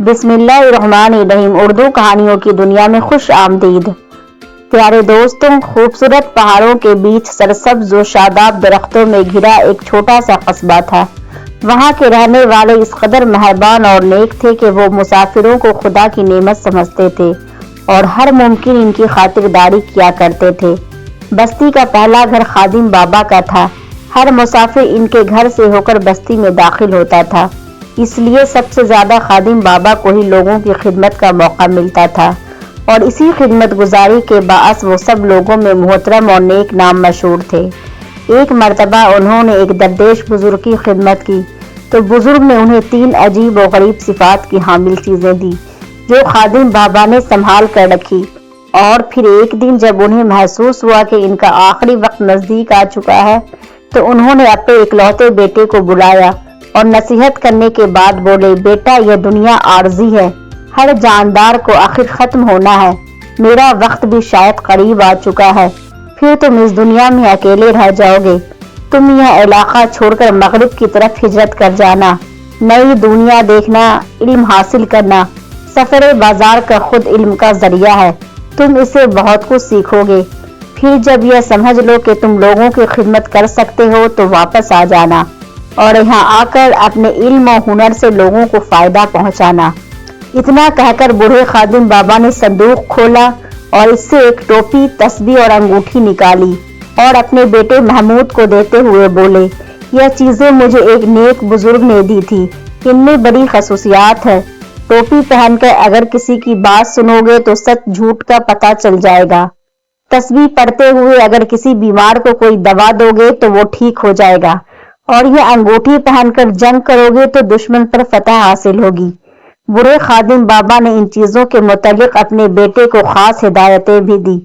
بسم اللہ الرحمن الرحیم۔ اردو کہانیوں کی دنیا میں خوش آمدید۔ پیارے دوستوں، خوبصورت پہاڑوں کے بیچ سرسبز و شاداب درختوں میں گھرا ایک چھوٹا سا قصبہ تھا۔ وہاں کے رہنے والے اس قدر مہربان اور نیک تھے کہ وہ مسافروں کو خدا کی نعمت سمجھتے تھے اور ہر ممکن ان کی خاطرداری کیا کرتے تھے۔ بستی کا پہلا گھر خادم بابا کا تھا۔ ہر مسافر ان کے گھر سے ہو کر بستی میں داخل ہوتا تھا، اس لیے سب سے زیادہ خادم بابا کو ہی لوگوں کی خدمت کا موقع ملتا تھا، اور اسی خدمت گزاری کے باعث وہ سب لوگوں میں محترم اور نیک نام مشہور تھے۔ ایک مرتبہ انہوں نے ایک دردیش بزرگ کی خدمت کی تو بزرگ نے انہیں 3 عجیب و غریب صفات کی حامل چیزیں دی جو خادم بابا نے سنبھال کر رکھی، اور پھر ایک دن جب انہیں محسوس ہوا کہ ان کا آخری وقت نزدیک آ چکا ہے تو انہوں نے اپنے اکلوتے بیٹے کو بلایا اور نصیحت کرنے کے بعد بولے، بیٹا یہ دنیا عارضی ہے، ہر جاندار کو آخر ختم ہونا ہے، میرا وقت بھی شاید قریب آ چکا ہے، پھر تم اس دنیا میں اکیلے رہ جاؤ گے، تم یہ علاقہ چھوڑ کر مغرب کی طرف ہجرت کر جانا، نئی دنیا دیکھنا، علم حاصل کرنا، سفر بازار کا خود علم کا ذریعہ ہے، تم اسے بہت کچھ سیکھو گے، پھر جب یہ سمجھ لو کہ تم لوگوں کی خدمت کر سکتے ہو تو واپس آ جانا اور یہاں آ کر اپنے علم و ہنر سے لوگوں کو فائدہ پہنچانا۔ اتنا کہہ کر بوڑھے خادم بابا نے صندوق کھولا اور اس سے ایک ٹوپی، تسبیح اور انگوٹھی نکالی اور اپنے بیٹے محمود کو دیتے ہوئے بولے، یہ چیزیں مجھے ایک نیک بزرگ نے دی تھی، ان میں بڑی خصوصیات ہے، ٹوپی پہن کر اگر کسی کی بات سنو گے تو سچ جھوٹ کا پتہ چل جائے گا، تسبیح پڑھتے ہوئے اگر کسی بیمار کو کوئی دوا دو گے تو وہ ٹھیک ہو جائے گا، اور یہ انگوٹھی پہن کر جنگ کرو گے تو دشمن پر فتح حاصل ہوگی۔ بڑے خادم بابا نے ان چیزوں کے متعلق اپنے بیٹے کو خاص ہدایتیں بھی دی۔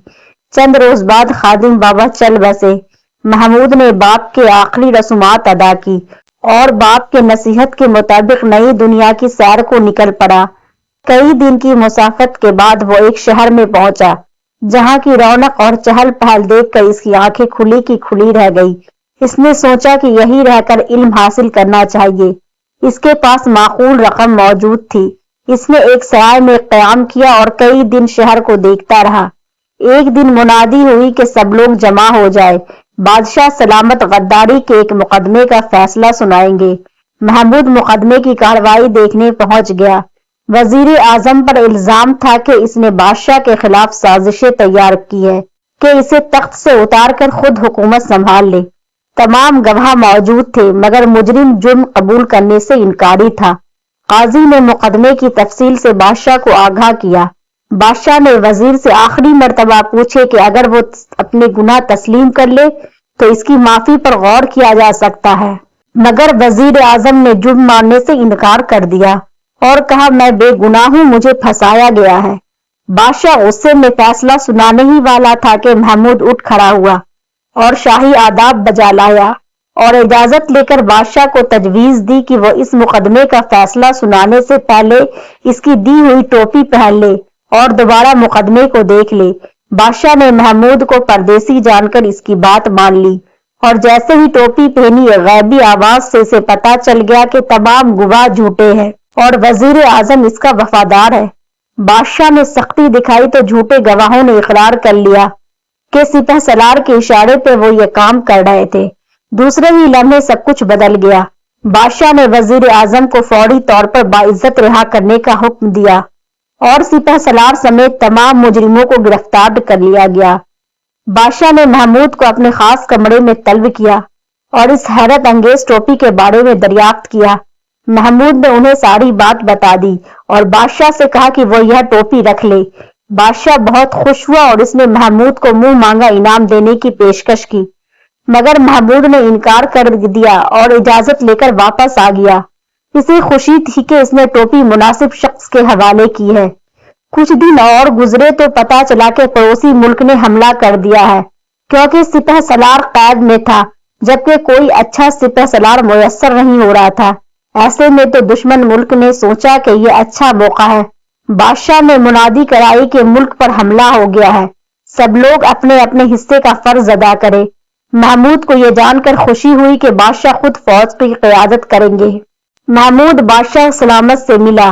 چند روز بعد خادم بابا چل بسے۔ محمود نے باپ کے آخری رسومات ادا کی اور باپ کے نصیحت کے مطابق نئی دنیا کی سیر کو نکل پڑا۔ کئی دن کی مسافت کے بعد وہ ایک شہر میں پہنچا جہاں کی رونق اور چہل پہل دیکھ کر اس کی آنکھیں کھلی کی کھلی رہ گئی۔ اس نے سوچا کہ یہی رہ کر علم حاصل کرنا چاہیے۔ اس کے پاس معقول رقم موجود تھی۔ اس نے ایک سرائے میں قیام کیا اور کئی دن شہر کو دیکھتا رہا۔ ایک دن منادی ہوئی کہ سب لوگ جمع ہو جائے، بادشاہ سلامت غداری کے ایک مقدمے کا فیصلہ سنائیں گے۔ محمود مقدمے کی کارروائی دیکھنے پہنچ گیا۔ وزیر اعظم پر الزام تھا کہ اس نے بادشاہ کے خلاف سازشیں تیار کی ہے کہ اسے تخت سے اتار کر خود حکومت سنبھال لے۔ تمام گواہ موجود تھے مگر مجرم جرم قبول کرنے سے انکاری تھا۔ قاضی نے مقدمے کی تفصیل سے بادشاہ کو آگاہ کیا۔ بادشاہ نے وزیر سے آخری مرتبہ پوچھے کہ اگر وہ اپنے گناہ تسلیم کر لے تو اس کی معافی پر غور کیا جا سکتا ہے، مگر وزیر اعظم نے جرم ماننے سے انکار کر دیا اور کہا، میں بے گناہ ہوں، مجھے پھنسایا گیا ہے۔ بادشاہ غصے میں فیصلہ سنانے ہی والا تھا کہ محمود اٹھ کھڑا ہوا اور شاہی آداب بجا لایا اور اجازت لے کر بادشاہ کو تجویز دی کہ وہ اس مقدمے کا فیصلہ سنانے سے پہلے اس کی دی ہوئی ٹوپی پہن لے اور دوبارہ مقدمے کو دیکھ لے۔ بادشاہ نے محمود کو پردیسی جان کر اس کی بات مان لی، اور جیسے ہی ٹوپی پہنی غیبی آواز سے اسے پتا چل گیا کہ تمام گواہ جھوٹے ہیں اور وزیر اعظم اس کا وفادار ہے۔ بادشاہ نے سختی دکھائی تو جھوٹے گواہوں نے اقرار کر لیا کہ سپہ سالار کے اشارے پہ وہ یہ کام کر رہے تھے۔ دوسرے ہی لمحے سب کچھ بدل گیا۔ بادشاہ نے وزیر اعظم کو فوری طور پر باعزت رہا کرنے کا حکم دیا اور سپہ سالار سمیت تمام مجرموں کو گرفتار کر لیا گیا۔ بادشاہ نے محمود کو اپنے خاص کمرے میں طلب کیا اور اس حیرت انگیز ٹوپی کے بارے میں دریافت کیا۔ محمود نے انہیں ساری بات بتا دی اور بادشاہ سے کہا کہ وہ یہ ٹوپی رکھ لے۔ بادشاہ بہت خوش ہوا اور اس نے محمود کو منہ مانگا انعام دینے کی پیشکش کی، مگر محمود نے انکار کر دیا اور اجازت لے کر واپس آ گیا۔ اسے خوشی تھی کہ اس نے ٹوپی مناسب شخص کے حوالے کی ہے۔ کچھ دن اور گزرے تو پتا چلا کہ پڑوسی ملک نے حملہ کر دیا ہے، کیونکہ سپہ سالار قید میں تھا جبکہ کوئی اچھا سپہ سالار میسر نہیں ہو رہا تھا۔ ایسے میں تو دشمن ملک نے سوچا کہ یہ اچھا موقع ہے۔ بادشاہ نے منادی کرائی کہ ملک پر حملہ ہو گیا ہے، سب لوگ اپنے اپنے حصے کا فرض ادا کرے۔ محمود کو یہ جان کر خوشی ہوئی کہ بادشاہ خود فوج کی قیادت کریں گے۔ محمود بادشاہ سلامت سے ملا